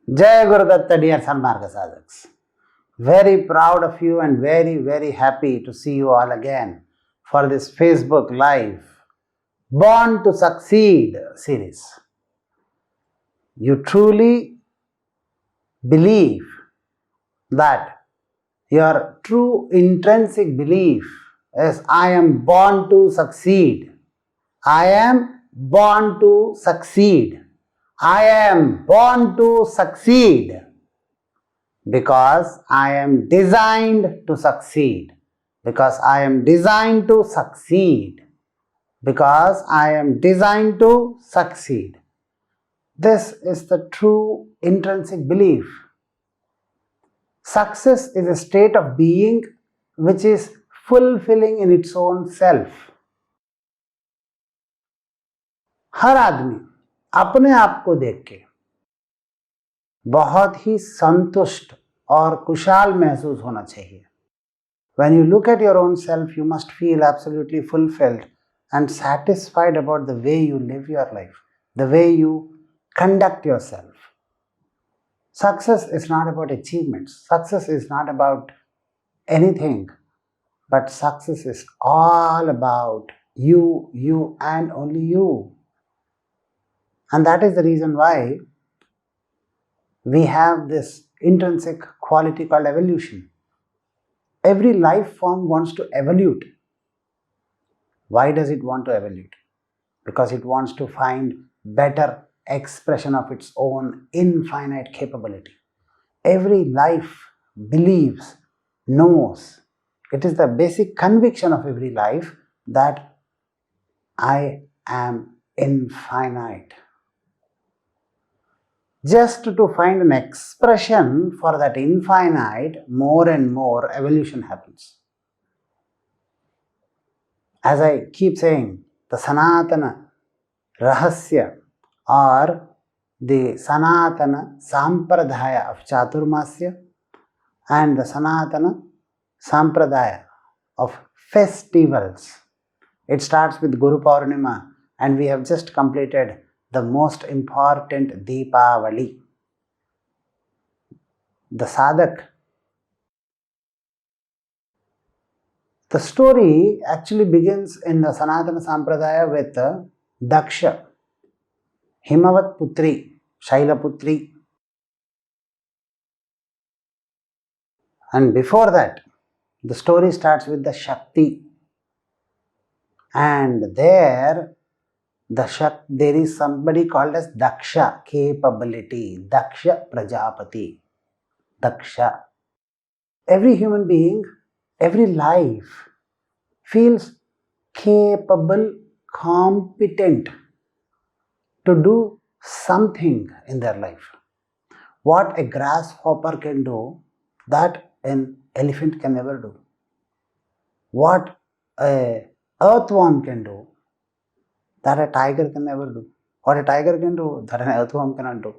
Jai Guru Datta, dear Sanmarga Sadhaks. Very proud of you and very, very happy to see you all again for this Facebook Live Born to Succeed series. You truly believe that your true intrinsic belief is I am born to succeed. I am born to succeed. I am born to succeed. Because I am designed to succeed. Because I am designed to succeed. Because I am designed to succeed. This is the true intrinsic belief. Success is a state of being which is fulfilling in its own self. हर आदमी अपने आप को देख के बहुत ही संतुष्ट और खुशहाल महसूस होना चाहिए. When you look at your own self, you must feel absolutely fulfilled and satisfied about the way you live your life, the way you conduct yourself. Success is not about achievements. Success is not about anything, but success is all about you and only you. And that is the reason why we have this intrinsic quality called evolution. Every life form wants to evolve. Why does it want to evolve? Because it wants to find better expression of its own infinite capability. Every life believes, knows, it is the basic conviction of every life that I am infinite. Just to find an expression for that infinite, more and more evolution happens. As I keep saying, the Sanatana Rahasya or the Sanatana Sampradaya of Chaturmasya and the Sanatana Sampradaya of festivals. It starts with Guru Purnima and we have just completed the most important Deepavali. The Sadhak. The story actually begins in the Sanatana Sampradaya with Daksha, Himavat Putri, Shaila Putri. And before that, the story starts with the Shakti. And there is somebody called as Daksha, capability, Daksha Prajapati, Daksha. Every human being, every life feels capable, competent to do something in their life. What a grasshopper can do, that an elephant can never do. What a earthworm can do, that a tiger can never do. What a tiger can do, that an earthworm cannot do.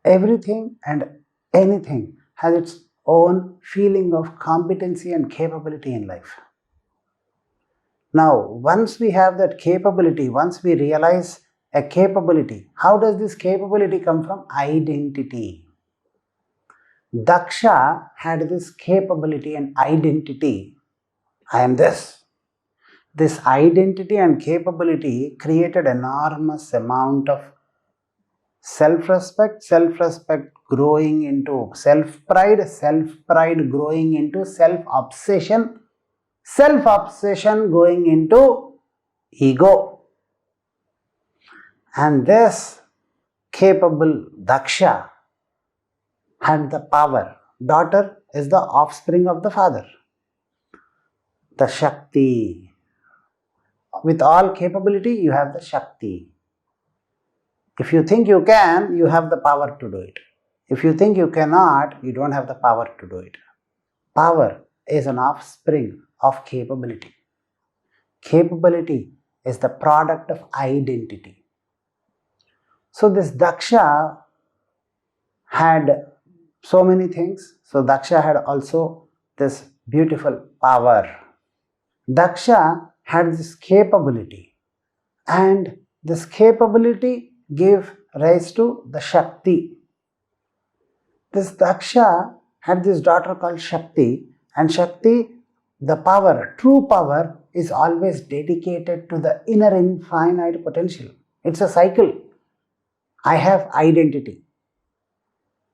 Everything and anything has its own feeling of competency and capability in life. Now, once we have that capability, once we realize a capability, how does this capability come from? Identity. Daksha had this capability and identity. I am this. This identity and capability created enormous amount of self-respect growing into self-pride growing into self-obsession going into ego. And this capable Daksha had the power. Daughter is the offspring of the father. The Shakti. With all capability, you have the Shakti. If you think you can, you have the power to do it. If you think you cannot, you don't have the power to do it. Power is an offspring of capability. Capability is the product of identity. So this Daksha had so many things. So Daksha had also this beautiful power. Daksha had this capability, and this capability gave rise to the Shakti. This Daksha had this daughter called Shakti, and Shakti, the power, true power, is always dedicated to the inner infinite potential. It's a cycle. I have identity.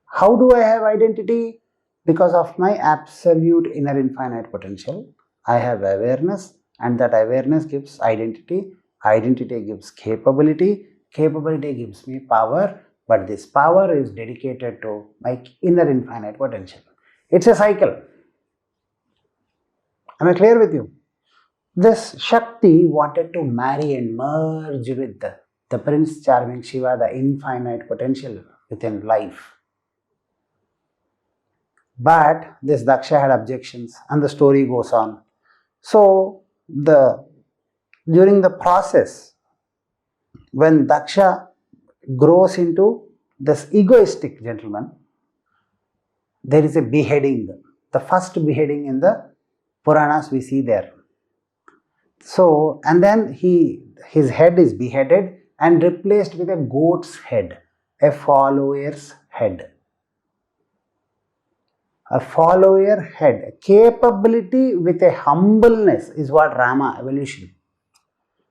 How do I have identity? Because of my absolute inner infinite potential, I have awareness, and that awareness gives identity. Identity gives capability. Capability gives me power, but this power is dedicated to my inner infinite potential. It's a cycle. Am I clear with you? This Shakti wanted to marry and merge with the Prince Charming Shiva, the infinite potential within life. But this Daksha had objections, and the story goes on. So, during the process, when Daksha grows into this egoistic gentleman, there is a beheading. The first beheading in the Puranas we see there. So, and then his head is beheaded and replaced with a goat's head, a follower's head. A follower head, capability with a humbleness is what Rama evolution.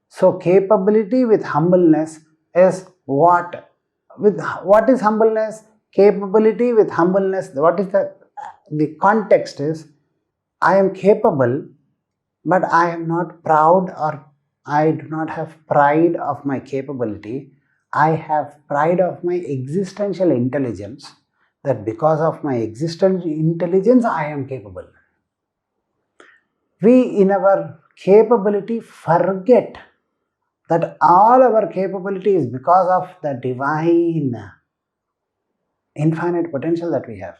So capability with humbleness is what is humbleness? Capability with humbleness. What is the context is, I am capable, but I am not proud, or I do not have pride of my capability. I have pride of my existential intelligence, that because of my existential intelligence I am capable. We in our capability forget that all our capability is because of the divine infinite potential that we have.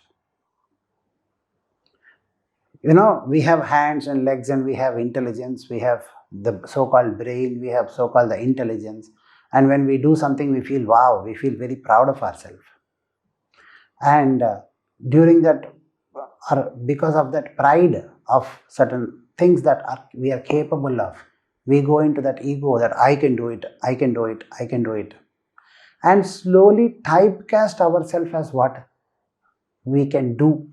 We have hands and legs, and we have intelligence, we have the so-called brain, we have so-called the intelligence, and when we do something we feel wow, we feel very proud of ourselves. And during that, or because of that pride of certain things that we are capable of, we go into that ego that I can do it, I can do it, I can do it, and slowly typecast ourselves as what we can do.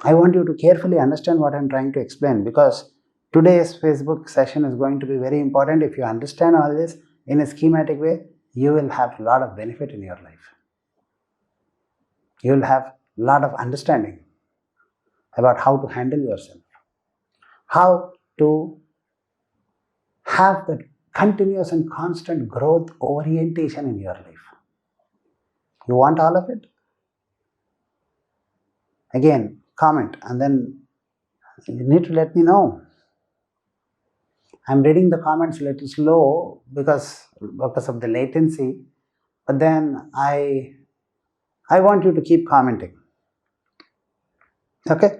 I want you to carefully understand what I am trying to explain, because today's Facebook session is going to be very important. If you understand all this in a schematic way, you will have a lot of benefit in your life. You will have a lot of understanding about how to handle yourself, how to have that continuous and constant growth orientation in your life. You want all of it? Again, comment, and then you need to let me know. I'm reading the comments a little slow because of the latency, but then I want you to keep commenting. Okay?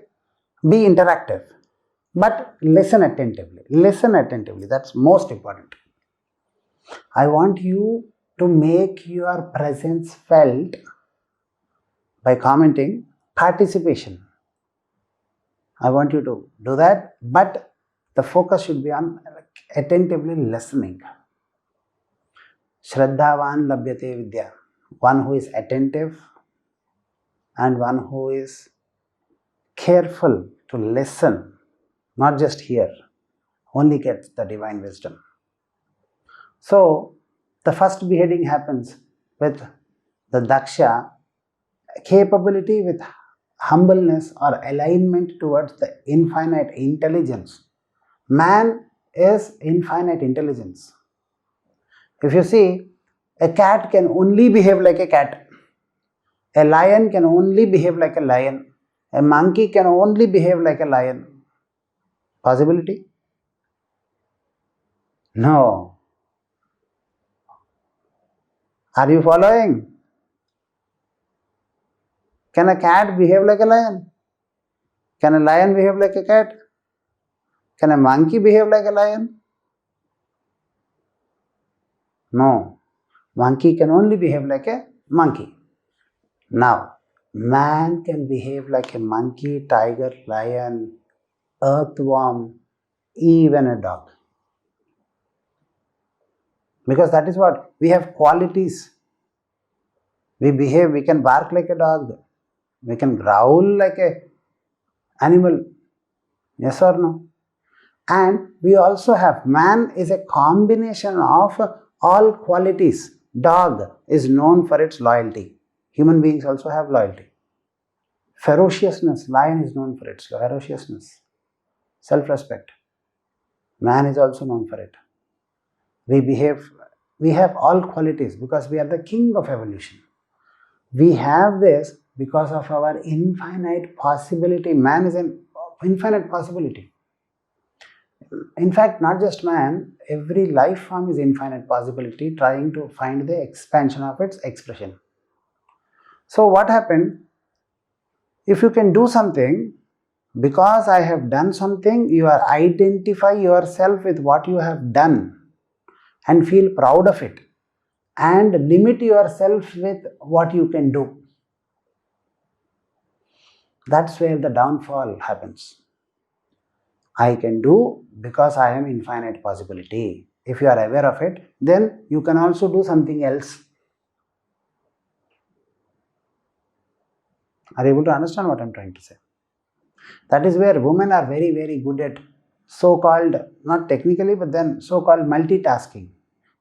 Be interactive, but listen attentively. Listen attentively. That's most important. I want you to make your presence felt by commenting, participation. I want you to do that, but the focus should be on attentively listening. Shraddhavan labhyate vidya. One who is attentive and one who is careful to listen, not just hear, only gets the divine wisdom. So, the first beheading happens with the Daksha, capability with humbleness or alignment towards the infinite intelligence. Man is infinite intelligence. If you see, a cat can only behave like a cat. A lion can only behave like a lion. A monkey can only behave like a lion. Possibility? No. Are you following? Can a cat behave like a lion? Can a lion behave like a cat? Can a monkey behave like a lion? No. Monkey can only behave like a monkey. Now, man can behave like a monkey, tiger, lion, earthworm, even a dog. Because that is what we have qualities. We can bark like a dog. We can growl like a animal. Yes or no? And we also have, man is a combination of all qualities. Dog is known for its loyalty. Human beings also have loyalty. Ferociousness, lion is known for its ferociousness. Self-respect, man is also known for it. We have all qualities because we are the king of evolution. We have this because of our infinite possibility. Man is an infinite possibility. In fact, not just man, every life form is infinite possibility, trying to find the expansion of its expression. So what happened? If you can do something, because I have done something, you are identify yourself with what you have done and feel proud of it, and limit yourself with what you can do. That's where the downfall happens. I can do because I am infinite possibility. If you are aware of it, then you can also do something else. Are you able to understand what I am trying to say? That is where women are very, very good at so-called, not technically, but then so-called multitasking.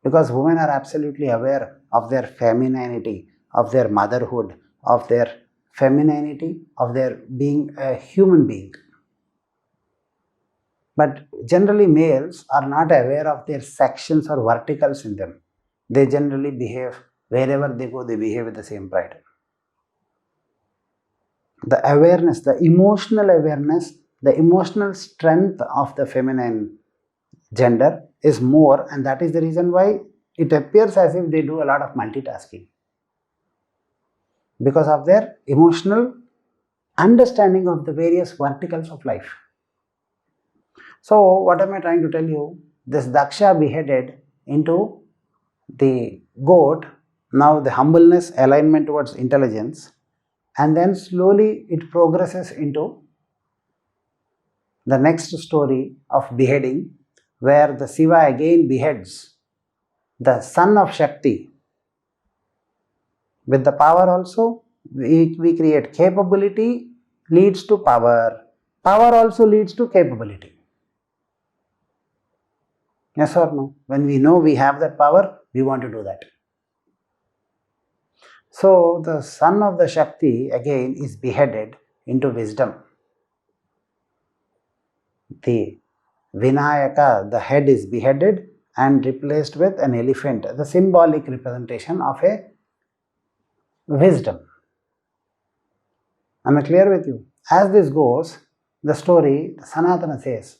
Because women are absolutely aware of their femininity, of their motherhood, of their femininity, of their being a human being. But generally males are not aware of their sections or verticals in them. They generally behave, wherever they go, they behave with the same pride. The awareness, the emotional awareness, the emotional strength of the feminine gender is more, and that is the reason why it appears as if they do a lot of multitasking. Because of their emotional understanding of the various verticals of life. So, what am I trying to tell you? This Daksha beheaded into the goat, now the humbleness, alignment towards intelligence, and then slowly it progresses into the next story of beheading, where the Shiva again beheads the son of Shakti. With the power also, we create capability leads to power. Power also leads to capability. Yes or no? When we know we have that power, we want to do that. So the son of the Shakti again is beheaded into wisdom. The Vinayaka, the head is beheaded and replaced with an elephant, the symbolic representation of a wisdom. Am I clear with you? As this goes, the story, Sanatana says,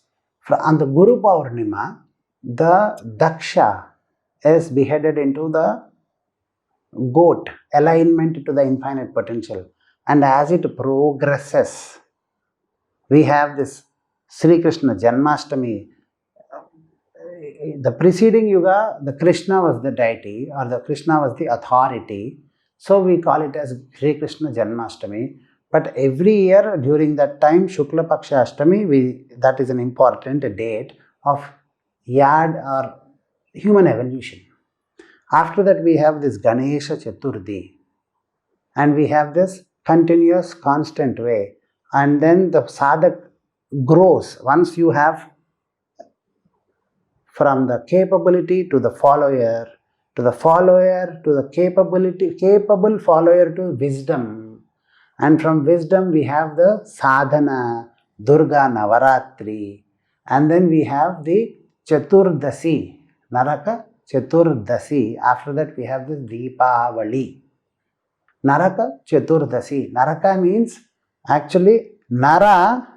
on the Guru Paurnima, the Daksha is beheaded into the goat, alignment to the infinite potential. And as it progresses, we have this Sri Krishna Janmashtami. The preceding yuga, the Krishna was the deity, or the Krishna was the authority. So we call it as Sri Krishna Janmashtami. But every year during that time, Shukla Paksha Ashtami, that is an important date of Yad or human evolution. After that, we have this Ganesha Chaturthi, and we have this continuous, constant way. And then the sadhak grows. Once you have from the capability to the follower, to the follower to the capable follower to wisdom. And from wisdom we have the sadhana, Durga Navaratri. And then we have the Chaturdasi, Naraka Chaturdasi. After that we have the Deepavali. Naraka Chaturdasi. Naraka means actually Nara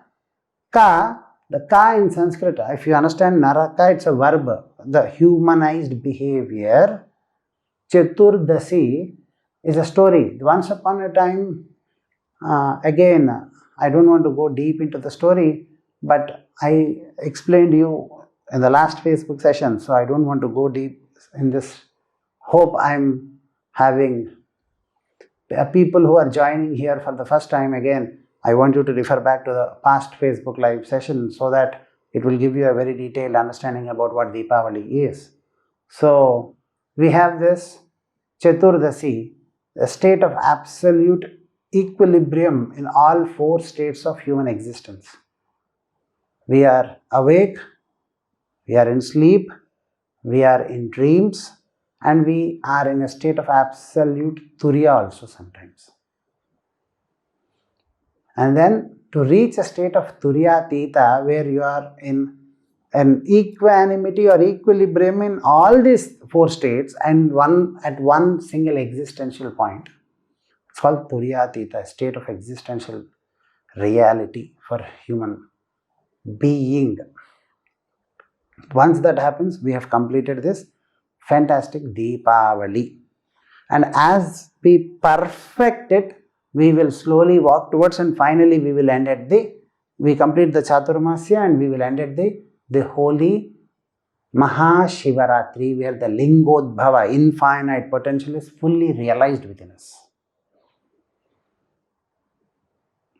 Ka. The ka in Sanskrit, if you understand Naraka, it's a verb, the humanized behavior. Chaturdasi is a story. Once upon a time, again, I don't want to go deep into the story, but I explained you in the last Facebook session, so I don't want to go deep in this. Hope I'm having people who are joining here for the first time again. I want you to refer back to the past Facebook live session so that it will give you a very detailed understanding about what Deepavali is. So, we have this Chaturdasi. a state of absolute equilibrium in all four states of human existence. We are awake, we are in sleep, we are in dreams, and we are in a state of absolute turiya also sometimes. And then to reach a state of turiyatita where you are in an equanimity or equilibrium in all these four states and at one single existential point, it's called turiyatita, a state of existential reality for human being. Once that happens, we have completed this fantastic Deepavali. And as we perfect it, we will slowly walk towards, and finally we will end at we complete the Chaturmasya and we will end at the holy Mahashivaratri, where the Lingodbhava, infinite potential, is fully realized within us.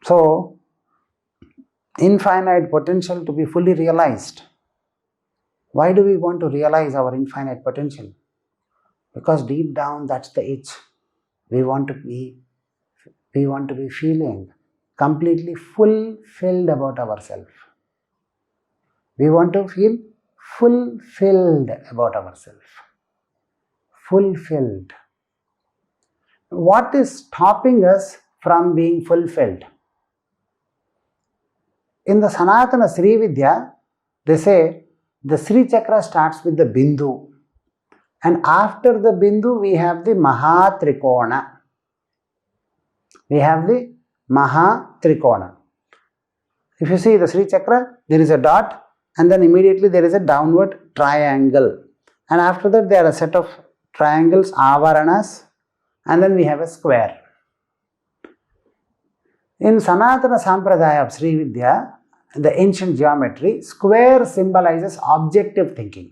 So, infinite potential to be fully realized. Why do we want to realize our infinite potential? Because deep down that's the itch. We want to be feeling completely fulfilled about ourselves. We want to feel fulfilled about ourselves. Fulfilled. What is stopping us from being fulfilled? In the Sanatana Sri Vidya, they say the Sri Chakra starts with the Bindu, and after the Bindu we have the Mahatrikona. We have the Mahatrikona. If you see the Sri Chakra, there is a dot and then immediately there is a downward triangle. And after that there are a set of triangles, avaranas, and then we have a square. In Sanatana Sampradaya of Sri Vidya, the ancient geometry, square symbolizes objective thinking.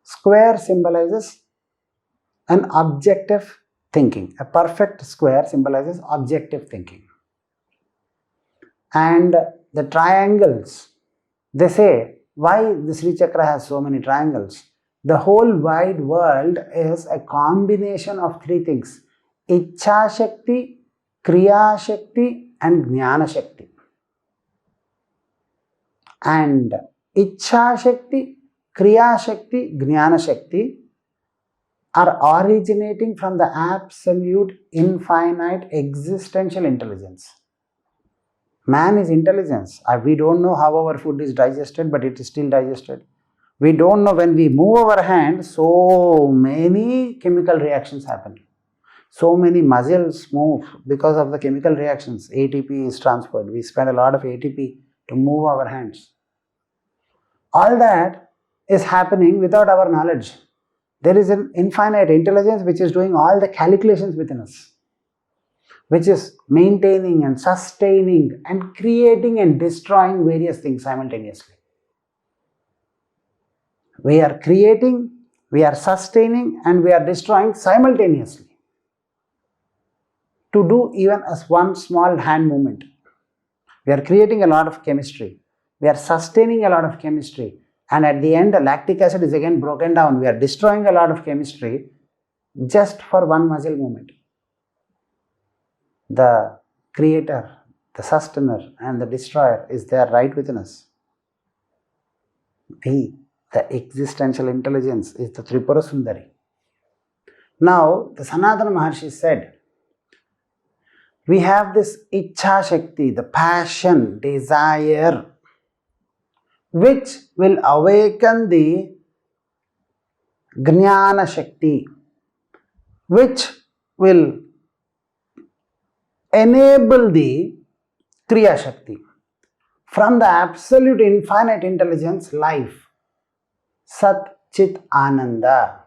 Square symbolizes an objective thinking. A perfect square symbolizes objective thinking. And the triangles, they say, why the Sri Chakra has so many triangles? The whole wide world is a combination of three things: Ichha Shakti, Kriya Shakti, and Jnana Shakti. And Ichha Shakti, Kriya Shakti, Jnana Shakti are originating from the absolute infinite existential intelligence. Man is intelligence. We don't know how our food is digested, but it is still digested. We don't know when we move our hand, so many chemical reactions happen. So many muscles move because of the chemical reactions. ATP is transferred. We spend a lot of ATP to move our hands. All that is happening without our knowledge. There is an infinite intelligence which is doing all the calculations within us, which is maintaining and sustaining and creating and destroying various things simultaneously. We are creating, we are sustaining, and we are destroying simultaneously. To do even as one small hand movement. We are creating a lot of chemistry. We are sustaining a lot of chemistry. And at the end, the lactic acid is again broken down. We are destroying a lot of chemistry just for one muscle movement. The creator, the sustainer, and the destroyer is there right within us. We, the existential intelligence, is the Tripura Sundari. Now, the Sanatana Maharshi said, we have this Ichha Shakti, the passion, desire, which will awaken the Jnana Shakti, which will enable the Kriya Shakti. From the absolute infinite intelligence, life, Sat Chit Ananda.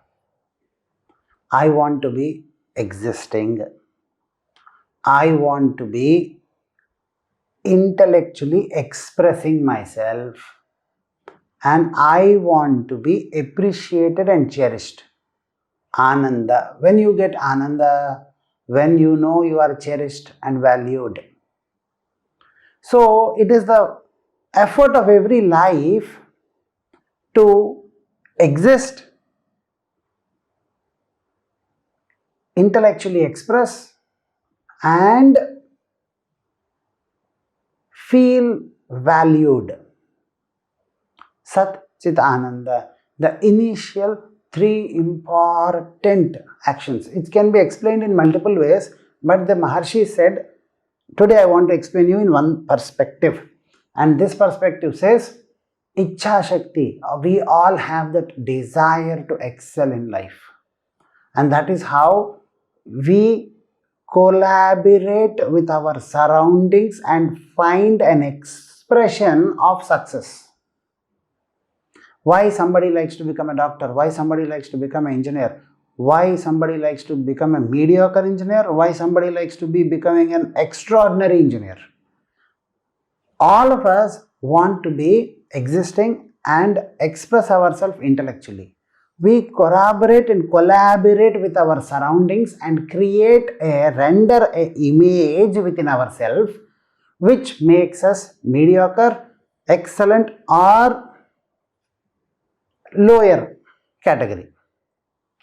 I want to be existing. I want to be intellectually expressing myself. And I want to be appreciated and cherished. Ananda. When you get Ananda, when you know you are cherished and valued. So, it is the effort of every life to exist intellectually express and feel valued. Sat, Chit, Ananda, the initial three important actions. It can be explained in multiple ways, but the Maharshi said, today I want to explain you in one perspective. And this perspective says, Ichha Shakti. We all have that desire to excel in life. And that is how we collaborate with our surroundings and find an expression of success. Why somebody likes to become a doctor, why somebody likes to become an engineer, why somebody likes to become a mediocre engineer, why somebody likes to be becoming an extraordinary engineer. All of us want to be existing and express ourselves intellectually. We corroborate and collaborate with our surroundings and render an image within ourselves which makes us mediocre, excellent, or lower category.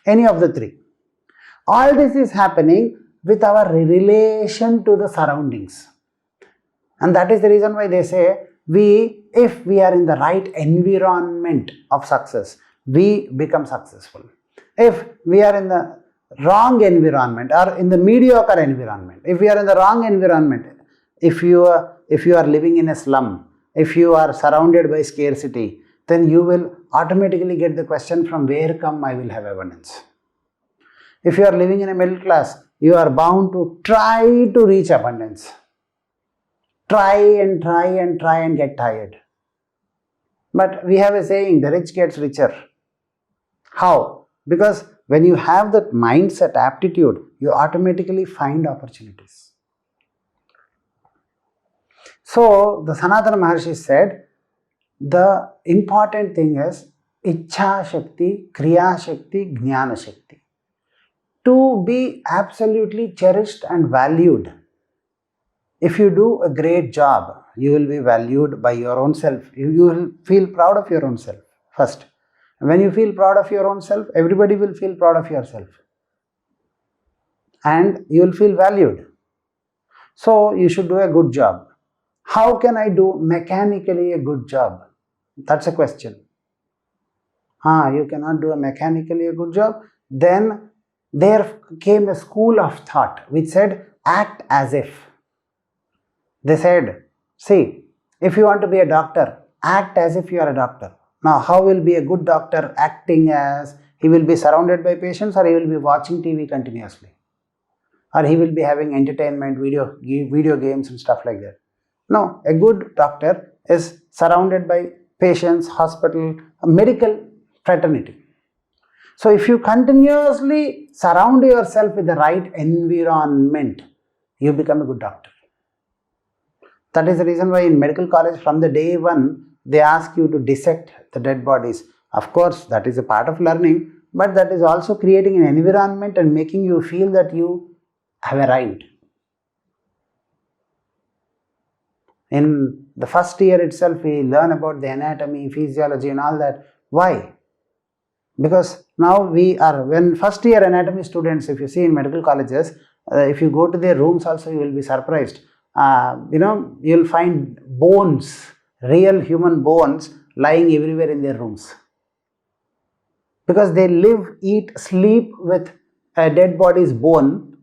Any of the three. All this is happening with our relation to the surroundings. And that is the reason why they say, if we are in the right environment of success, we become successful. If we are in the wrong environment or in the mediocre environment, if we are in the wrong environment, if you are living in a slum, if you are surrounded by scarcity, then you will automatically get the question, from where come I will have abundance. If you are living in a middle class, you are bound to try to reach abundance. Try and get tired. But we have a saying, the rich gets richer. How? Because when you have that mindset aptitude, you automatically find opportunities. So, the Sanatana Maharshi said, the important thing is Ichha Shakti, Kriya Shakti, Jnana Shakti. To be absolutely cherished and valued. If you do a great job, you will be valued by your own self. You will feel proud of your own self first. And when you feel proud of your own self, everybody will feel proud of yourself. And you will feel valued. So you should do a good job. How can I do mechanically a good job? That's a question. You cannot do mechanically a good job. Then there came a school of thought which said, act as if. They said, see, if you want to be a doctor, act as if you are a doctor. Now, how will be a good doctor acting as? He will be surrounded by patients, or he will be watching TV continuously, or he will be having entertainment, video games and stuff like that. No, a good doctor is surrounded by patients, hospital, medical fraternity. So, if you continuously surround yourself with the right environment, you become a good doctor. That is the reason why in medical college, from the day one, they ask you to dissect the dead bodies. Of course, that is a part of learning, but that is also creating an environment and making you feel that you have arrived. In the first year itself, we learn about the anatomy, physiology and all that. Why? Because now when first year anatomy students, if you see in medical colleges, if you go to their rooms also, you will be surprised. You will find bones, real human bones lying everywhere in their rooms. Because they live, eat, sleep with a dead body's bone,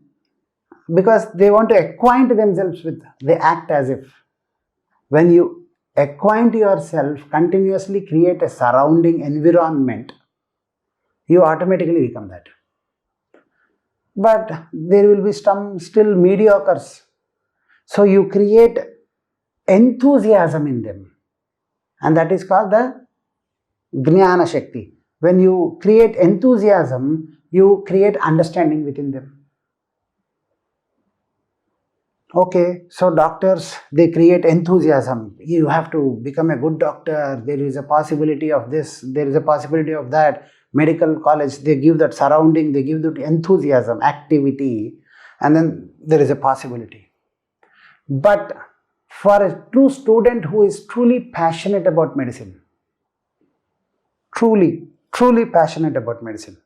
because they want to acquaint themselves with, they act as if. When you acquaint yourself, continuously create a surrounding environment, you automatically become that. But there will be some still mediocres. So you create enthusiasm in them. And that is called the Jnana Shakti. When you create enthusiasm, you create understanding within them. Okay, so doctors, they create enthusiasm. You have to become a good doctor. There is a possibility of this, there is a possibility of that. Medical college, they give that surrounding, they give that enthusiasm, activity, and then there is a possibility. But for a true student who is truly passionate about medicine, truly passionate about medicine,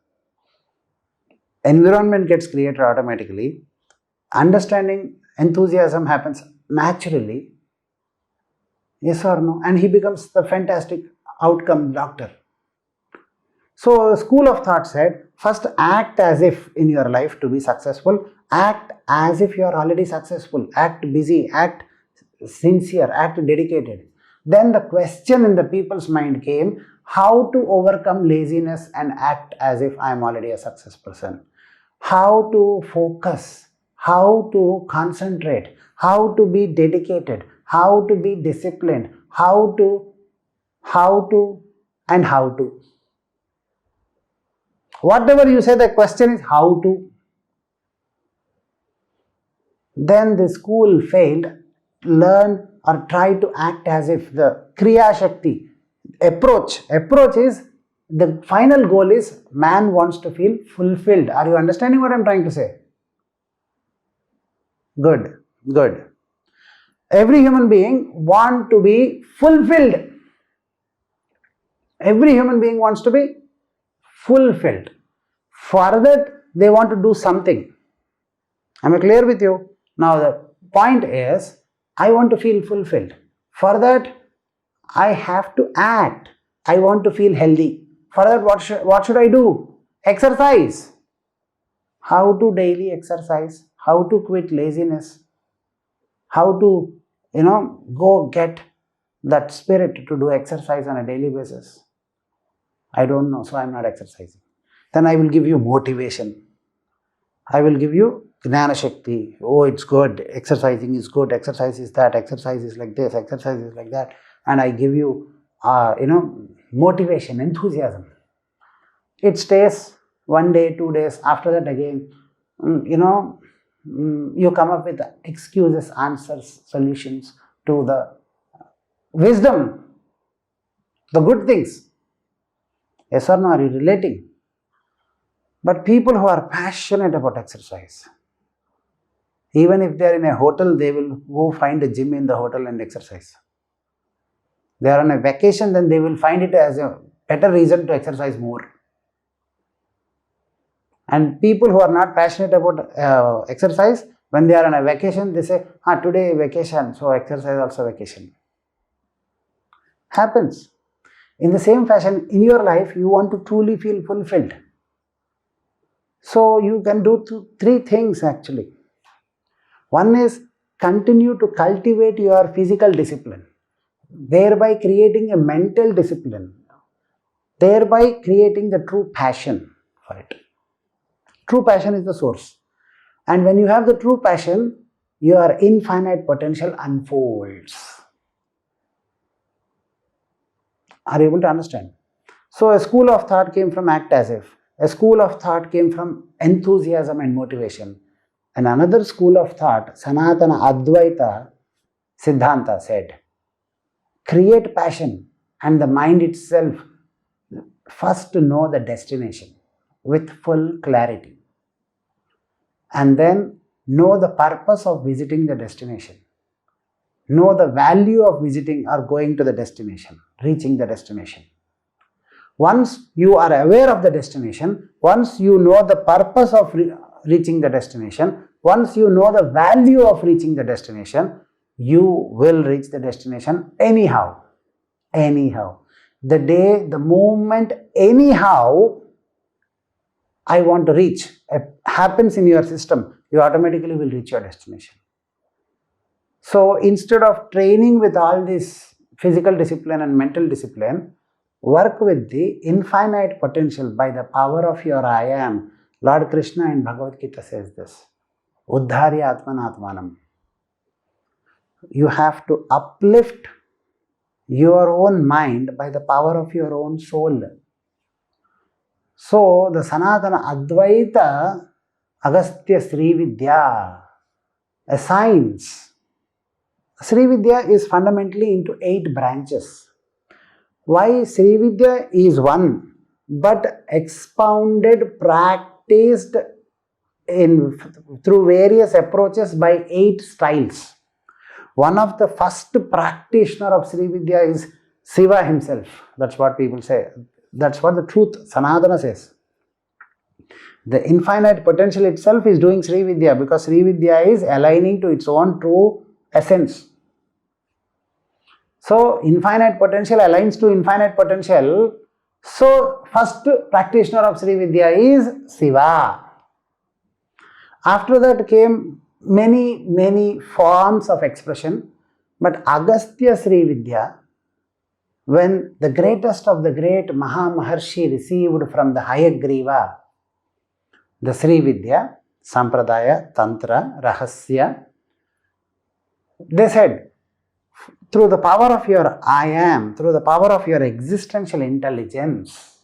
environment gets created automatically, understanding, enthusiasm happens naturally, yes or no, and he becomes the fantastic outcome doctor. So the school of thought said, first act as if in your life to be successful, act as if you are already successful, act busy, act sincere, act dedicated. Then the question in the people's mind came, how to overcome laziness and act as if I am already a success person. How to focus, how to concentrate, how to be dedicated, how to be disciplined, how to. Whatever you say, the question is how to. Then the school failed, learn or try to act as if the Kriya Shakti approach is the final goal is man wants to feel fulfilled. Are you understanding what I am trying to say? Good. Every human being wants to be fulfilled. Every human being wants to be fulfilled. For that, they want to do something. Am I clear with you? Now the point is, I want to feel fulfilled. For that, I have to act. I want to feel healthy. For that, what should I do? Exercise. How to daily exercise? How to quit laziness? How to, go get that spirit to do exercise on a daily basis? I don't know, so I am not exercising. Then I will give you motivation. I will give you Gnana Shakti. Oh, it's good. Exercising is good. Exercise is that. Exercise is like this. Exercise is like that. And I give you, motivation, enthusiasm. It stays 1 day, 2 days. After that again, you come up with excuses, answers, solutions to the wisdom, the good things. Yes or no? Are you relating? But people who are passionate about exercise, even if they are in a hotel, they will go find a gym in the hotel and exercise. They are on a vacation, then they will find it as a better reason to exercise more. And people who are not passionate about exercise, when they are on a vacation, they say, today vacation, so exercise also vacation. Happens. In the same fashion, in your life, you want to truly feel fulfilled. So you can do 3 things actually. One is continue to cultivate your physical discipline, thereby creating a mental discipline, thereby creating the true passion for it. True passion is the source. And when you have the true passion, your infinite potential unfolds. Are you able to understand? So a school of thought came from act as if. A school of thought came from enthusiasm and motivation. And another school of thought, Sanatana Advaita Siddhanta said, create passion and the mind itself first to know the destination with full clarity. And then know the purpose of visiting the destination. Know the value of visiting or going to the destination, reaching the destination. Once you are aware of the destination, once you know the purpose of reaching the destination, once you know the value of reaching the destination, you will reach the destination anyhow. The day, the moment, anyhow, I want to reach, happens in your system, you automatically will reach your destination. So instead of training with all this physical discipline and mental discipline, work with the infinite potential by the power of your I am. Lord Krishna in Bhagavad Gita says this, Uddharya Atmanatmanam. You have to uplift your own mind by the power of your own soul. So the Sanatana Advaita Agastya Sri Vidya, a science. Sri Vidya is fundamentally into 8 branches. Why Sri Vidya is one, but expounded, practiced through various approaches by 8 styles. One of the first practitioner of Sri Vidya is Shiva himself. That's what people say. That's what the truth Sanatana says. The infinite potential itself is doing Sri Vidya, because Sri Vidya is aligning to its own true essence. So, infinite potential aligns to infinite potential. So, first practitioner of Sri Vidya is Shiva. After that came many forms of expression, but Agastya Sri Vidya, when the greatest of the great Maha Maharshi received from the Hayagriva the Sri Vidya, Sampradaya, Tantra, Rahasya, they said, through the power of your I am, through the power of your existential intelligence,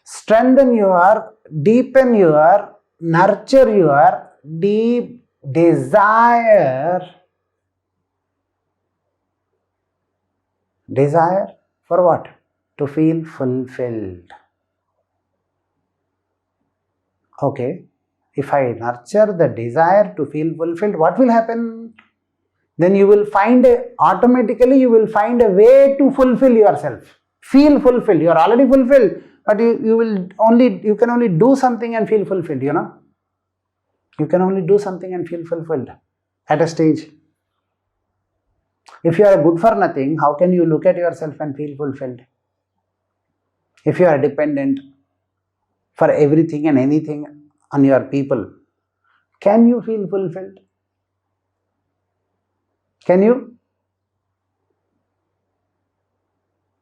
strengthen your, deepen your, nurture your deep desire. Desire for what? To feel fulfilled. Okay, if I nurture the desire to feel fulfilled, what will happen? Then you will find automatically you will find a way to fulfill yourself. Feel fulfilled. You are already fulfilled, but you can only do something and feel fulfilled, you know. You can only do something and feel fulfilled at a stage. If you are good for nothing, how can you look at yourself and feel fulfilled? If you are dependent for everything and anything on your people, can you feel fulfilled? Can you?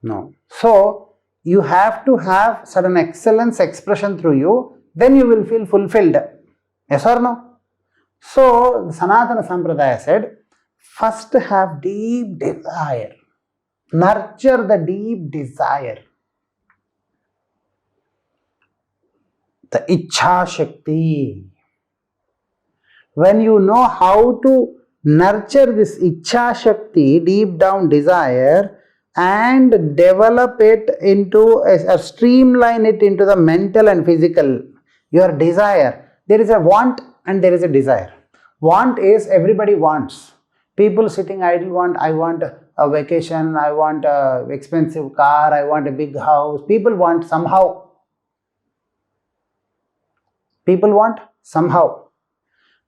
No. So, you have to have certain excellence expression through you, then you will feel fulfilled. Yes or no? So, Sanatana Sampradaya said, first have deep desire. Nurture the deep desire. The Ichha Shakti. When you know how to nurture this Ichha Shakti, deep down desire, and develop it into, streamline it into the mental and physical, your desire. There is a want and there is a desire. Want is everybody wants. People sitting idle want, I want a vacation, I want an expensive car, I want a big house. People want somehow. People want somehow.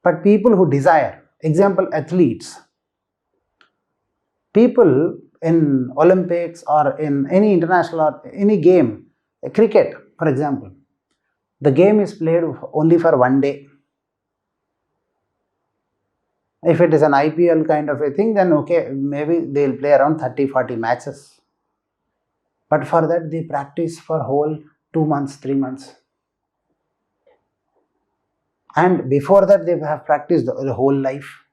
But people who desire, example, athletes, people in Olympics or in any international or any game, cricket, for example, the game is played only for one day. If it is an IPL kind of a thing, then okay, maybe they will play around 30-40 matches. But for that, they practice for whole 2 months, 3 months. And before that, they have practiced the whole life.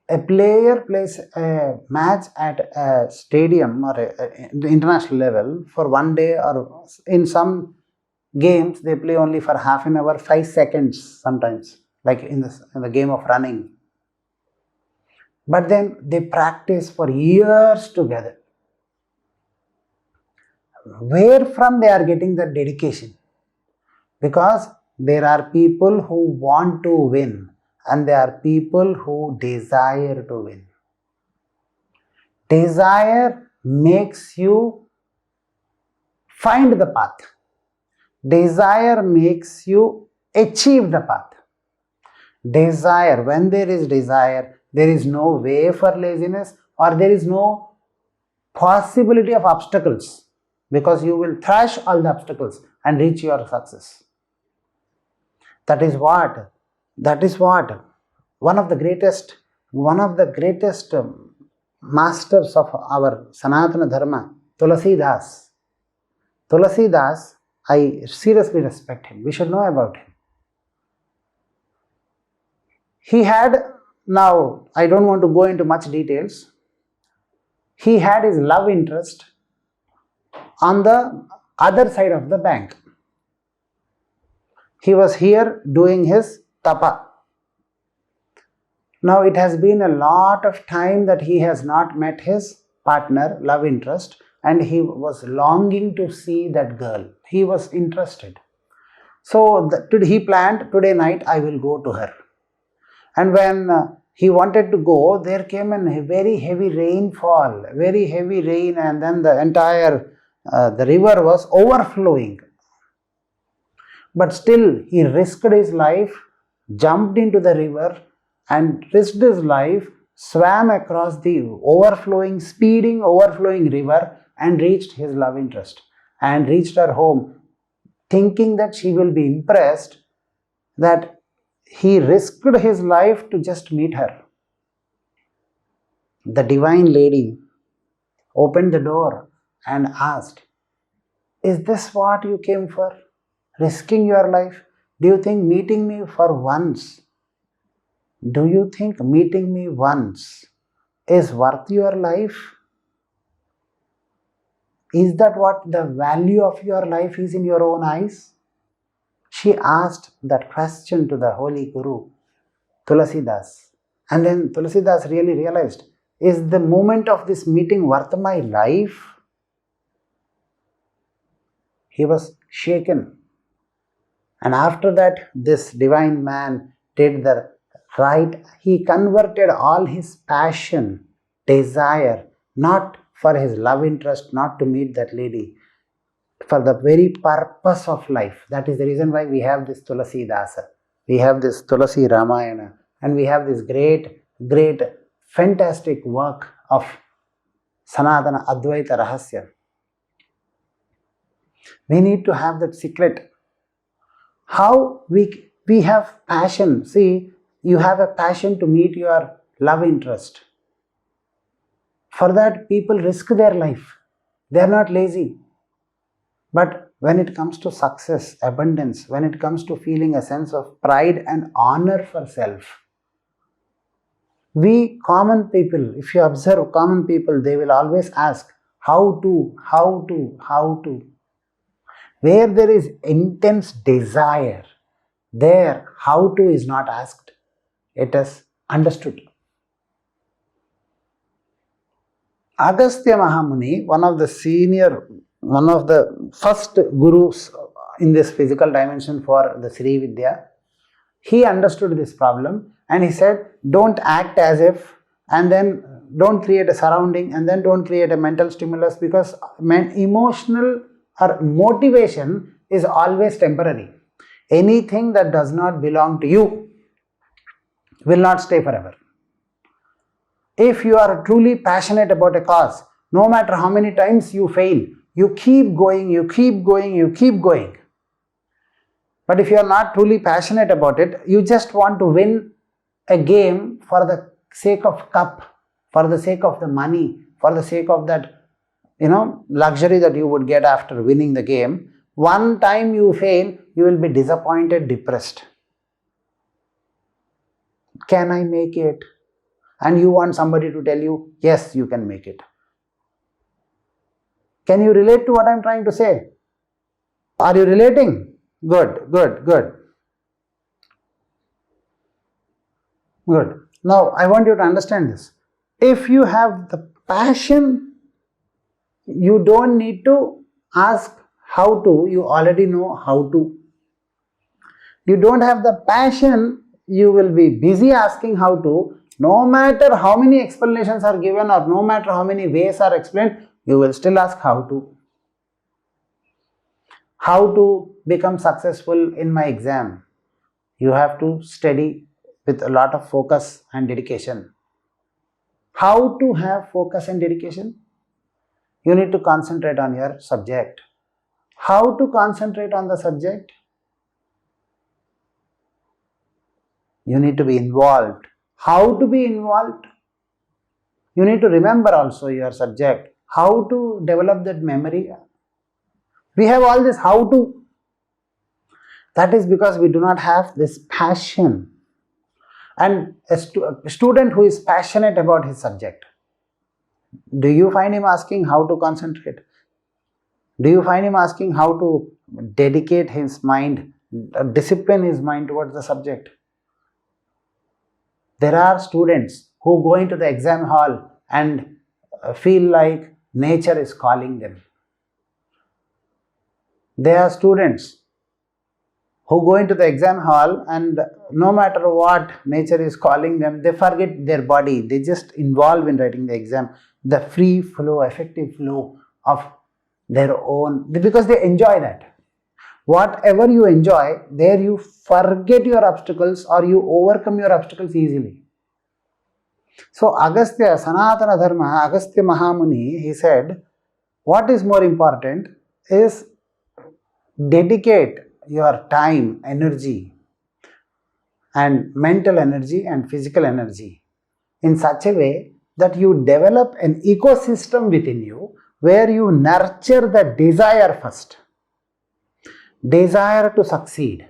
A player plays a match at a stadium or the international level for one day, or in some games, they play only for half an hour, 5 seconds sometimes, like in the game of running. But then they practice for years together. Where from they are getting the dedication? Because there are people who want to win and there are people who desire to win. Desire makes you find the path. Desire makes you achieve the path. Desire, when there is desire, there is no way for laziness or there is no possibility of obstacles, because you will thrash all the obstacles and reach your success. That is what one of the greatest masters of our Sanatana Dharma, Tulasidas, I seriously respect him. We should know about him. He had, now I don't want to go into much details, he had his love interest on the other side of the bank. He was here doing his tapa. Now it has been a lot of time that he has not met his partner, love interest, and he was longing to see that girl. He was interested. So he planned, today night I will go to her. And when he wanted to go, there came a very heavy rainfall, very heavy rain, and then the entire the river was overflowing. But still, he risked his life, jumped into the river, and risked his life, swam across the overflowing river, and reached his love interest and reached her home, thinking that she will be impressed that he risked his life to just meet her. The divine lady opened the door and asked, "Is this what you came for? Risking your life? Do you think meeting me once is worth your life? Is that what the value of your life is in your own eyes?" She asked that question to the holy Guru, Tulasidas. And then Tulasidas really realized, is the moment of this meeting worth my life? He was shaken. And after that, this divine man did the right. He converted all his passion, desire, not for his love interest, not to meet that lady, for the very purpose of life. That is the reason why we have this Tulasi Dasa, we have this Tulasi Ramayana, and we have this great, fantastic work of Sanatana Advaita Rahasya. We need to have that secret. How we have passion. See, you have a passion to meet your love interest. For that, people risk their life. They are not lazy. But when it comes to success, abundance, when it comes to feeling a sense of pride and honor for self, we common people, if you observe common people, they will always ask, how to. Where there is intense desire, there how to is not asked. It is understood. Agastya Mahamuni, one of the first gurus in this physical dimension for the Sri Vidya, he understood this problem and he said, don't act as if, and then don't create a surrounding, and then don't create a mental stimulus, because emotional or motivation is always temporary. Anything that does not belong to you will not stay forever. If you are truly passionate about a cause, no matter how many times you fail, you keep going. But if you are not truly passionate about it, you just want to win a game for the sake of cup, for the sake of the money, for the sake of that luxury that you would get after winning the game. One time you fail, you will be disappointed, depressed. Can I make it? And you want somebody to tell you, yes, you can make it. Can you relate to what I am trying to say? Are you relating? Good. Now, I want you to understand this. If you have the passion, you don't need to ask how to, you already know how to. You don't have the passion, you will be busy asking how to. No matter how many explanations are given or no matter how many ways are explained, you will still ask how to. How to become successful in my exam? You have to study with a lot of focus and dedication. How to have focus and dedication? You need to concentrate on your subject. How to concentrate on the subject? You need to be involved. How to be involved? You need to remember also your subject. How to develop that memory? We have all this how to. That is because we do not have this passion. And a student who is passionate about his subject, do you find him asking how to concentrate? Do you find him asking how to dedicate his mind, discipline his mind towards the subject? There are students who go into the exam hall and feel like nature is calling them. There are students who go into the exam hall and no matter what nature is calling them, they forget their body. They just involve in writing the exam. The free flow, effective flow of their own, because they enjoy that. Whatever you enjoy, there you forget your obstacles or you overcome your obstacles easily. So Agastya, Sanatana Dharma, Agastya Mahamuni, he said, what is more important is dedicate your time, energy, and mental energy and physical energy in such a way that you develop an ecosystem within you where you nurture the desire first. Desire to succeed,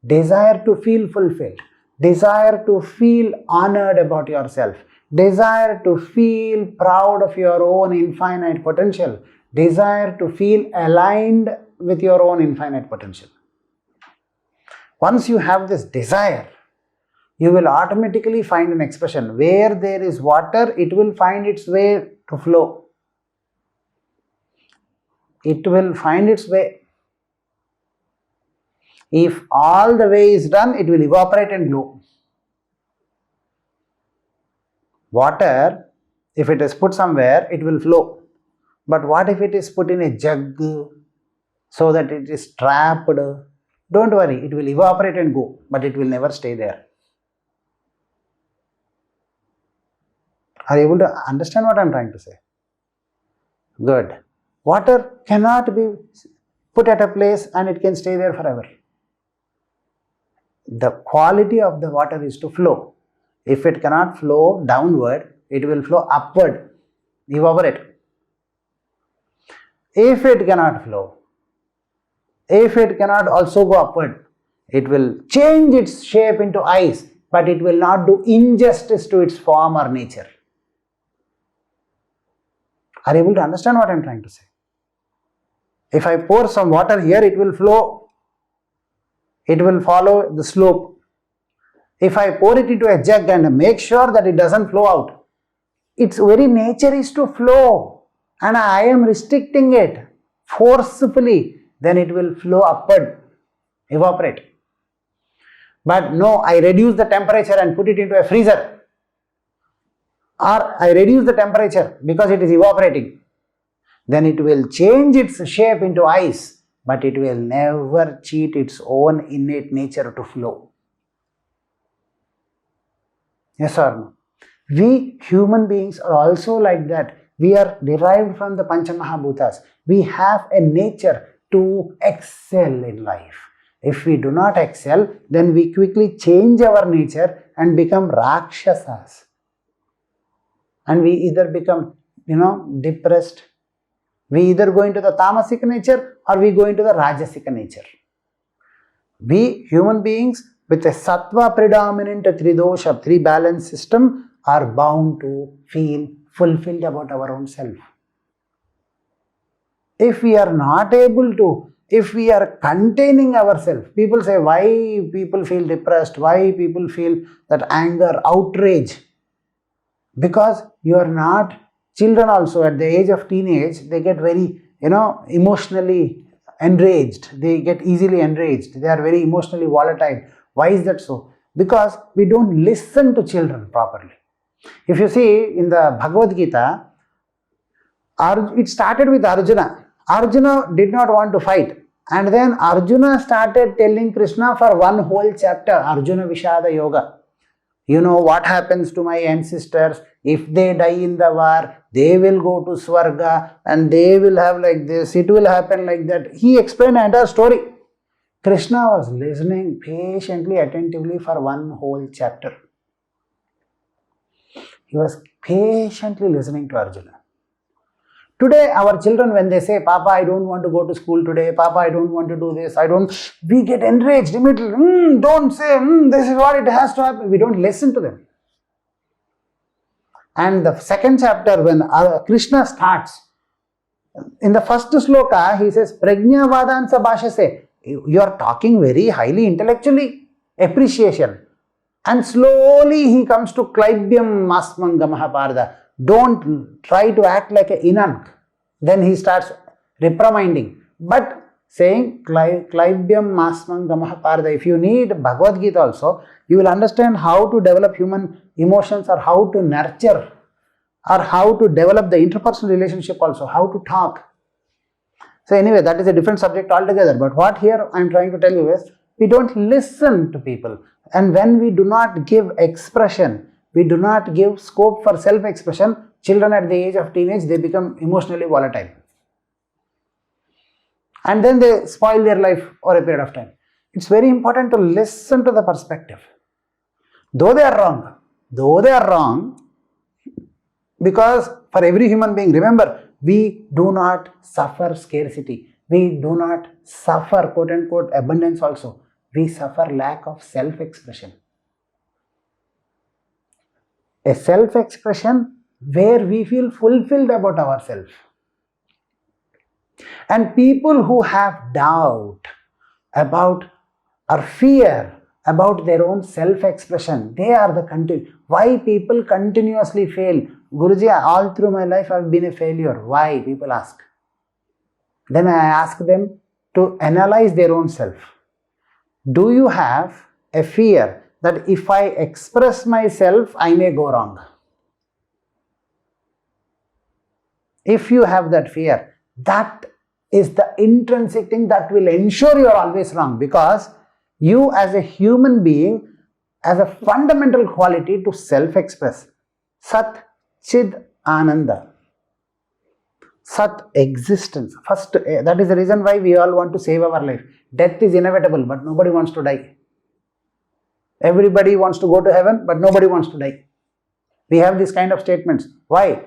desire to feel fulfilled, desire to feel honored about yourself, desire to feel proud of your own infinite potential, desire to feel aligned with your own infinite potential. Once you have this desire, you will automatically find an expression. Where there is water, it will find its way to flow. It will find its way. If all the way is done, it will evaporate and glow. Water, if it is put somewhere, it will flow. But what if it is put in a jug so that it is trapped? Don't worry, it will evaporate and go, but it will never stay there. Are you able to understand what I am trying to say? Good. Water cannot be put at a place and it can stay there forever. The quality of the water is to flow. If it cannot flow downward, it will flow upward, evaporate. If it cannot flow, if it cannot also go upward, it will change its shape into ice, but it will not do injustice to its form or nature. Are you able to understand what I am trying to say? If I pour some water here, it will flow. It will follow the slope. If I pour it into a jug and make sure that it doesn't flow out, its very nature is to flow and I am restricting it forcefully, then it will flow upward, evaporate. But no, I reduce the temperature and put it into a freezer, or I reduce the temperature because it is evaporating, then it will change its shape into ice, but it will never cheat its own innate nature to flow. Yes or no? We human beings are also like that. We are derived from the Panchamahabhutas. We have a nature to excel in life. If we do not excel, then we quickly change our nature and become Rakshasas. And we either become, depressed. We either go into the Tamasic nature or we go into the Rajasic nature. We human beings with a Sattva predominant Tridosha, three balance system are bound to feel fulfilled about our own self. If we are not able to, if we are containing ourselves, people say why people feel depressed, why people feel that anger, outrage. Because you are not, children also at the age of teenage, they get very, emotionally enraged. They get easily enraged. They are very emotionally volatile. Why is that so? Because we don't listen to children properly. If you see in the Bhagavad Gita, it started with Arjuna. Arjuna did not want to fight. And then Arjuna started telling Krishna for one whole chapter, Arjuna Vishada Yoga. You know what happens to my ancestors? If they die in the war, they will go to Swarga and they will have like this, it will happen like that. He explained the entire story. Krishna was listening patiently, attentively for one whole chapter. He was patiently listening to Arjuna. Today, our children, when they say, Papa, I don't want to go to school today, Papa, I don't want to do this, we get enraged immediately. Don't say, this is what it has to happen. We don't listen to them. And the second chapter, when Krishna starts, in the first sloka, he says, Prajna Vadansa Bhashase. You are talking very highly intellectually, appreciation. And slowly he comes to Klaibyam Masmangamaha Parda. Don't try to act like an inank. Then he starts reprimanding. But saying Klaibyam Masmangamaha Parda, if you need Bhagavad Gita also, you will understand how to develop human emotions or how to nurture or how to develop the interpersonal relationship also, how to talk. So anyway, that is a different subject altogether. But what here I am trying to tell you is, we don't listen to people. And when we do not give expression, we do not give scope for self-expression, children at the age of teenage, they become emotionally volatile. And then they spoil their life over a period of time. It's very important to listen to the perspective. Though they are wrong, because for every human being, remember, we do not suffer scarcity. We do not suffer quote unquote abundance also. We suffer lack of self-expression. A self-expression where we feel fulfilled about ourselves. And people who have doubt about or fear about their own self-expression, they are the why people continuously fail. Guruji, all through my life I have been a failure. Why? People ask. Then I ask them to analyze their own self. Do you have a fear that if I express myself, I may go wrong? If you have that fear, that is the intrinsic thing that will ensure you are always wrong, because you as a human being has a fundamental quality to self-express. Sat, Chid, Ananda. Sat, existence. First, that is the reason why we all want to save our life. Death is inevitable, but nobody wants to die. Everybody wants to go to heaven, but nobody wants to die. We have this kind of statements. Why?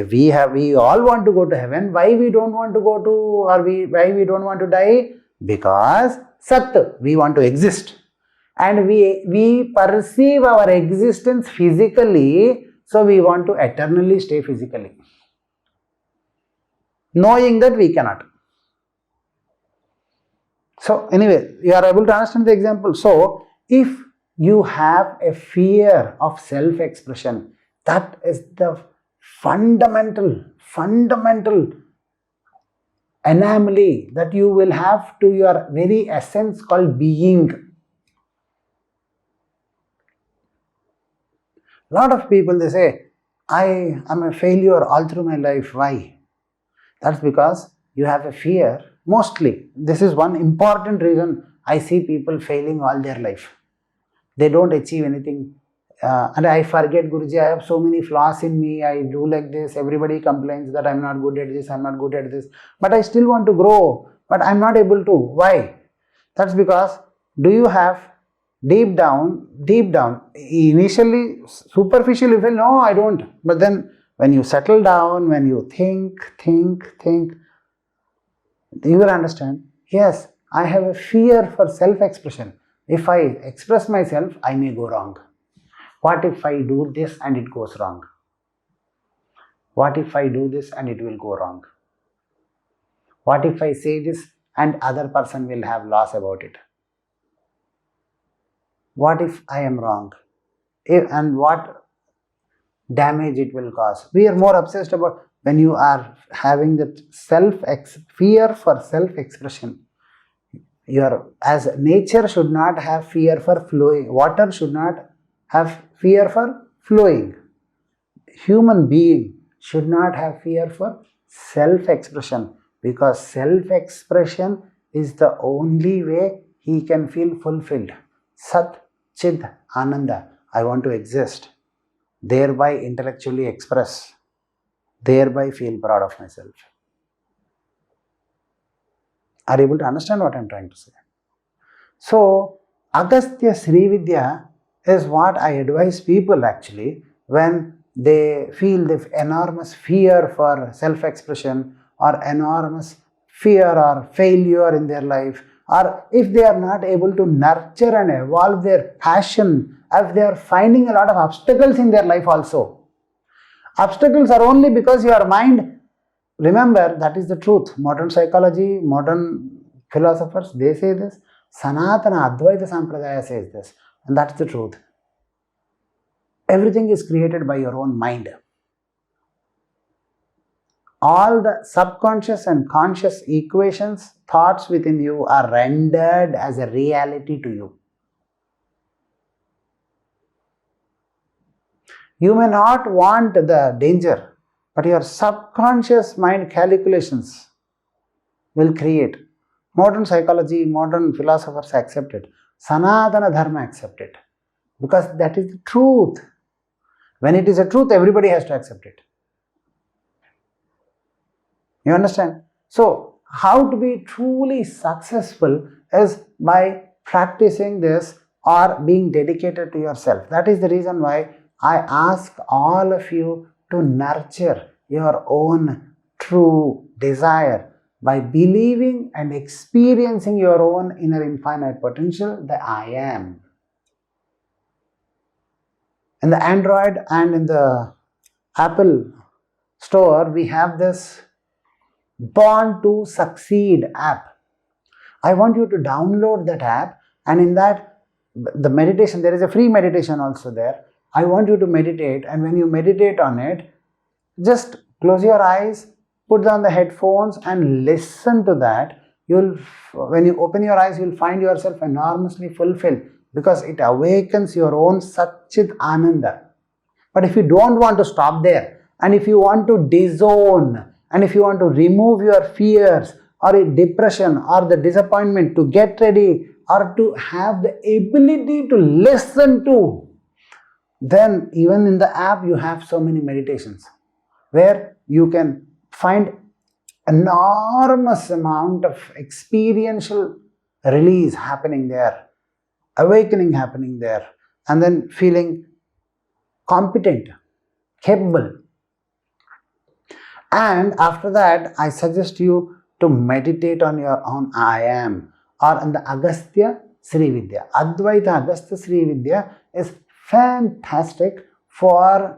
We all want to go to heaven. Why we don't want to go to, or why we don't want to die? Because Sat, we want to exist. And we perceive our existence physically, so we want to eternally stay physically, knowing that we cannot. So anyway, you are able to understand the example. So if you have a fear of self-expression, that is the fundamental anomaly that you will have to your very essence called being. A lot of people, they say, I am a failure all through my life. Why? That's because you have a fear. Mostly, this is one important reason I see people failing all their life. They don't achieve anything. And I forget, Guruji, I have so many flaws in me. I do like this. Everybody complains that I'm not good at this, I'm not good at this. But I still want to grow. But I'm not able to. Why? That's because, do you have deep down, initially, superficially you feel, no, I don't. But then when you settle down, when you think, you will understand, yes, I have a fear for self-expression. If I express myself, I may go wrong. What if I do this and it goes wrong? What if I do this and it will go wrong? What if I say this and other person will have loss about it? What if I am wrong? And what damage it will cause? We are more obsessed about when you are having that fear for self-expression. As nature should not have fear for flowing. Water should not have fear for flowing. Human being should not have fear for self-expression, because self-expression is the only way he can feel fulfilled. Sat, Chid, Ananda. I want to exist. Thereby intellectually express. Thereby feel proud of myself. Are you able to understand what I am trying to say? So, Agastya Srividya is what I advise people actually when they feel this enormous fear for self-expression or enormous fear or failure in their life, or if they are not able to nurture and evolve their passion, if they are finding a lot of obstacles in their life also. Obstacles are only because your mind, remember, that is the truth. Modern psychology, modern philosophers, they say this. Sanatana Advaita Sampradaya says this. And that's the truth. Everything is created by your own mind. All the subconscious and conscious equations, thoughts within you are rendered as a reality to you. You may not want the danger, but your subconscious mind calculations will create. Modern psychology, modern philosophers accept it. Sanatana Dharma accept it. Because that is the truth. When it is a truth, everybody has to accept it. You understand? So, how to be truly successful is by practicing this or being dedicated to yourself. That is the reason why I ask all of you to nurture your own true desire by believing and experiencing your own inner infinite potential, the I am. In the Android and in the Apple store, we have this Born to Succeed app. I want you to download that app, and in that, the meditation, there is a free meditation also there. I want you to meditate, and when you meditate on it, just close your eyes, put on the headphones and listen to that. When you open your eyes, you'll find yourself enormously fulfilled because it awakens your own Satchit Ananda. But if you don't want to stop there, and if you want to disown, and if you want to remove your fears or depression or the disappointment, to get ready or to have the ability to listen to, then even in the app you have so many meditations where you can find enormous amount of experiential release happening there, awakening happening there, and then feeling competent, capable. And after that, I suggest you to meditate on your own I am, or on the Agastya Sri Vidya. Advaita Agastya Sri Vidya is fantastic for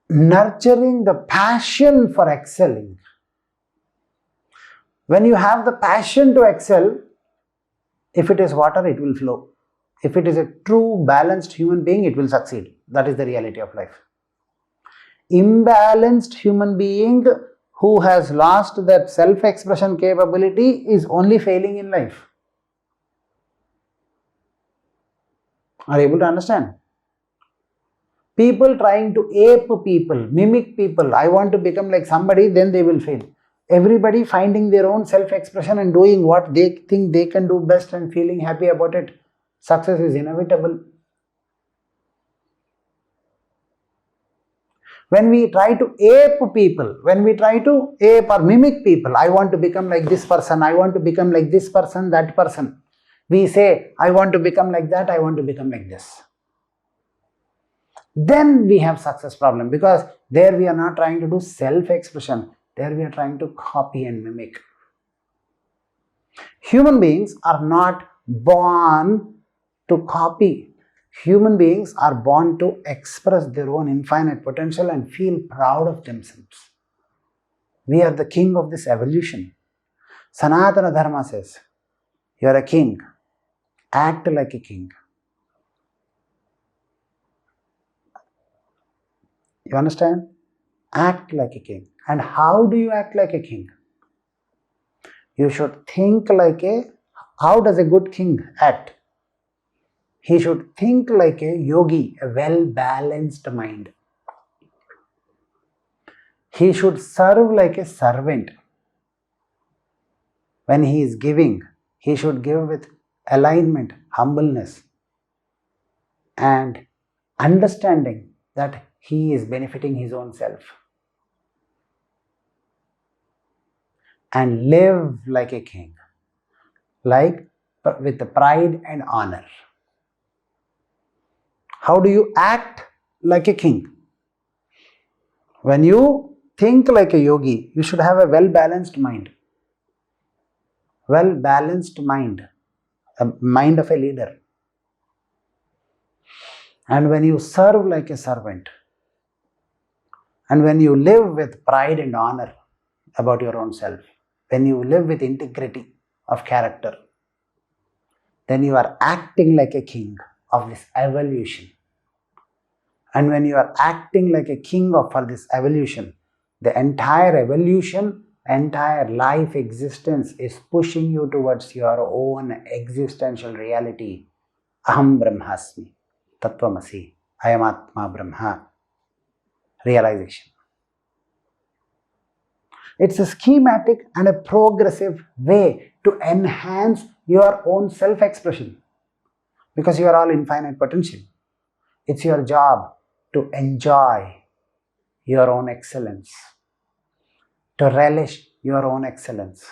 nurturing the passion for excelling. When you have the passion to excel, if it is water, it will flow. If it is a true balanced human being, it will succeed. That is the reality of life. Imbalanced human being who has lost that self-expression capability is only failing in life. Are you able to understand? People trying to ape people, mimic people. I want to become like somebody, then they will fail. Everybody finding their own self-expression and doing what they think they can do best and feeling happy about it. Success is inevitable. When we try to ape people, when we try to ape or mimic people, I want to become like this person, I want to become like this person, that person. We say, I want to become like that, I want to become like this. Then we have success problem, because there we are not trying to do self-expression. There we are trying to copy and mimic. Human beings are not born to copy. Human beings are born to express their own infinite potential and feel proud of themselves. We are the king of this evolution. Sanatana Dharma says, you are a king. Act like a king. You understand? Act like a king. And how do you act like a king? You should think like how does a good king act? He should think like a yogi, a well-balanced mind. He should serve like a servant. When he is giving, he should give with alignment, humbleness, and understanding that he is benefiting his own self. And live like a king, like with the pride and honor. How do you act like a king? When you think like a yogi, you should have a well-balanced mind. Well-balanced mind, a mind of a leader. And when you serve like a servant, and when you live with pride and honor about your own self, when you live with integrity of character, then you are acting like a king of this evolution. And when you are acting like a king for this evolution, the entire evolution, entire life existence is pushing you towards your own existential reality. Aham Brahmasmi, Tattvamasi, I am Atma Brahma, realization. It's a schematic and a progressive way to enhance your own self-expression, because you are all infinite potential. It's your job to enjoy your own excellence, to relish your own excellence,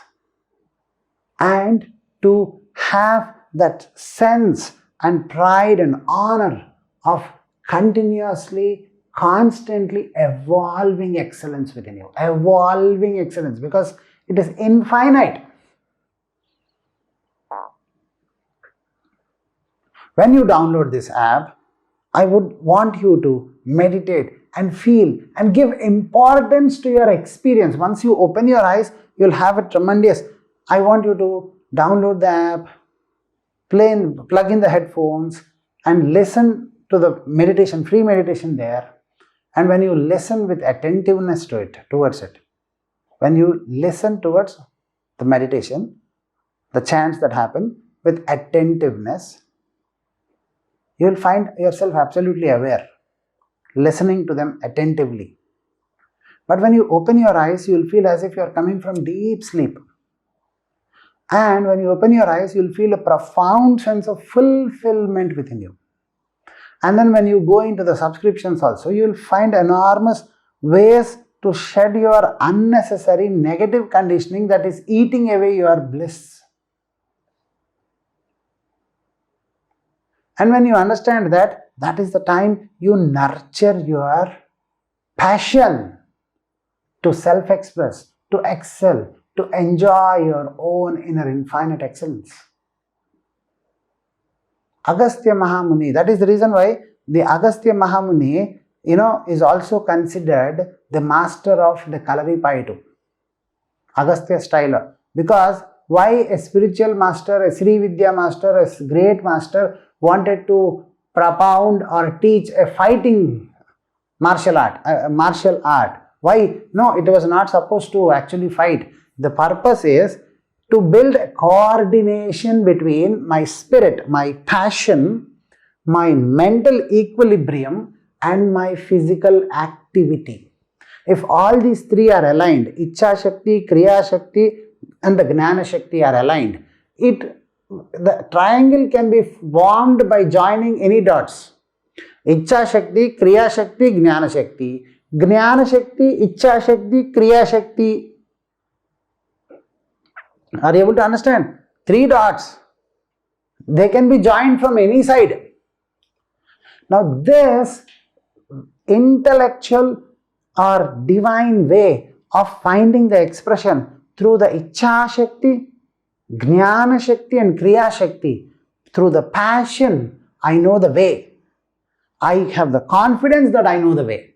and to have that sense and pride and honor of continuously, constantly evolving excellence within you. Evolving excellence, because it is infinite. When you download this app, I would want you to meditate and feel and give importance to your experience. Once you open your eyes, you'll have a tremendous. I want you to download the app, plug in the headphones, and listen to the meditation, free meditation there. And when you listen with attentiveness towards it, when you listen towards the meditation, the chants that happen with attentiveness, you will find yourself absolutely aware, listening to them attentively. But when you open your eyes, you will feel as if you are coming from deep sleep. And when you open your eyes, you will feel a profound sense of fulfillment within you. And then when you go into the subscriptions also, you will find enormous ways to shed your unnecessary negative conditioning that is eating away your bliss. And when you understand that, that is the time you nurture your passion to self-express, to excel, to enjoy your own inner infinite excellence. Agastya Mahamuni, that is the reason why the Agastya Mahamuni, is also considered the master of the Kalaripayattu, Agastya style. Because why a spiritual master, a Sri Vidya master, a great master wanted to propound or teach a fighting martial art, Why? No, it was not supposed to actually fight. The purpose is to build a coordination between my spirit, my passion, my mental equilibrium, and my physical activity. If all these three are aligned, Ichcha Shakti, Kriya Shakti, and the Gnana Shakti are aligned, the triangle can be formed by joining any dots. Ichcha Shakti, Kriya Shakti, Gnana Shakti. Gnana Shakti, Ichcha Shakti, Kriya Shakti. Are you able to understand? 3 dots. They can be joined from any side. Now this intellectual or divine way of finding the expression through the Ichcha Shakti, Gnana Shakti and Kriya Shakti, through the passion, I know the way. I have the confidence that I know the way.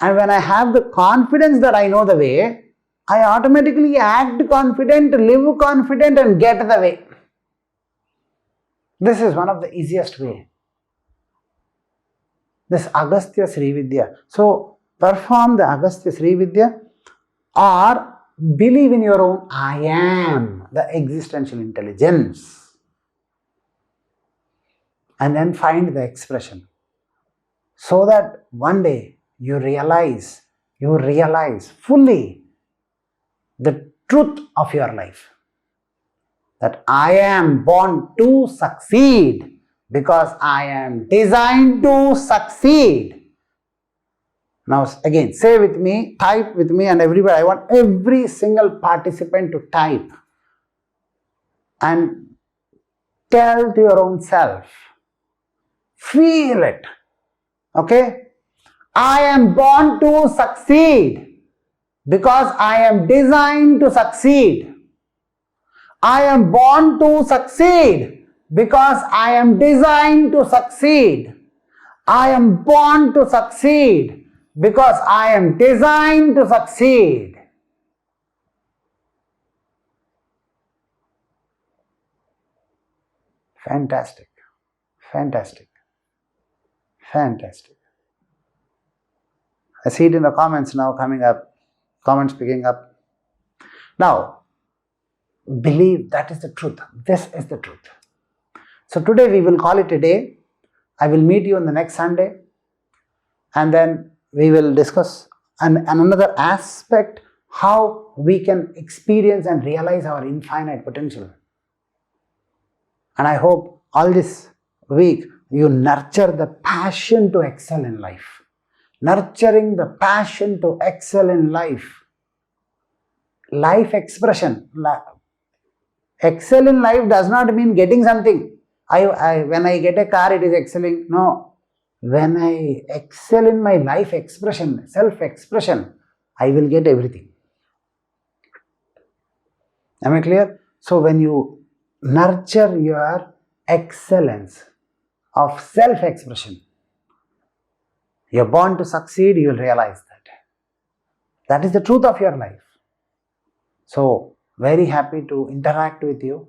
And when I have the confidence that I know the way, I automatically act confident, live confident, and get the way. This is one of the easiest way. This Agastya Sri Vidya. So, perform the Agastya Sri Vidya or believe in your own I am, the existential intelligence. And then find the expression. So that one day you realize fully the truth of your life. That I am born to succeed because I am designed to succeed. Now again, say with me, type with me, and everybody, I want every single participant to type and tell to your own self. Feel it. Okay? I am born to succeed because I am designed to succeed. I am born to succeed because I am designed to succeed. I am born to succeed because I am designed to succeed. Fantastic. Fantastic. Fantastic. I see it in the comments now coming up. Comments picking up. Now, believe that is the truth. This is the truth. So today we will call it a day. I will meet you on the next Sunday. And then we will discuss another aspect how we can experience and realize our infinite potential. And I hope all this week you nurture the passion to excel in life. Nurturing the passion to excel in life. Life expression. Excel in life does not mean getting something. When I get a car, it is excelling. No. When I excel in my life expression, self-expression, I will get everything. Am I clear? So when you nurture your excellence of self-expression, you're born to succeed, you will realize that. That is the truth of your life. So, very happy to interact with you.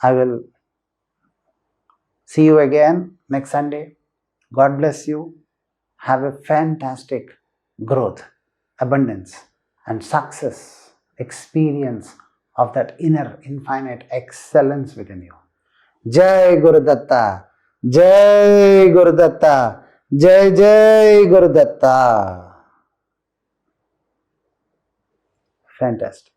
I will see you again next Sunday. God bless you. Have a fantastic growth, abundance, and success experience of that inner infinite excellence within you. Jai Guru Datta. Jai Guru Datta. Jai Jai Guru Datta. Fantastic.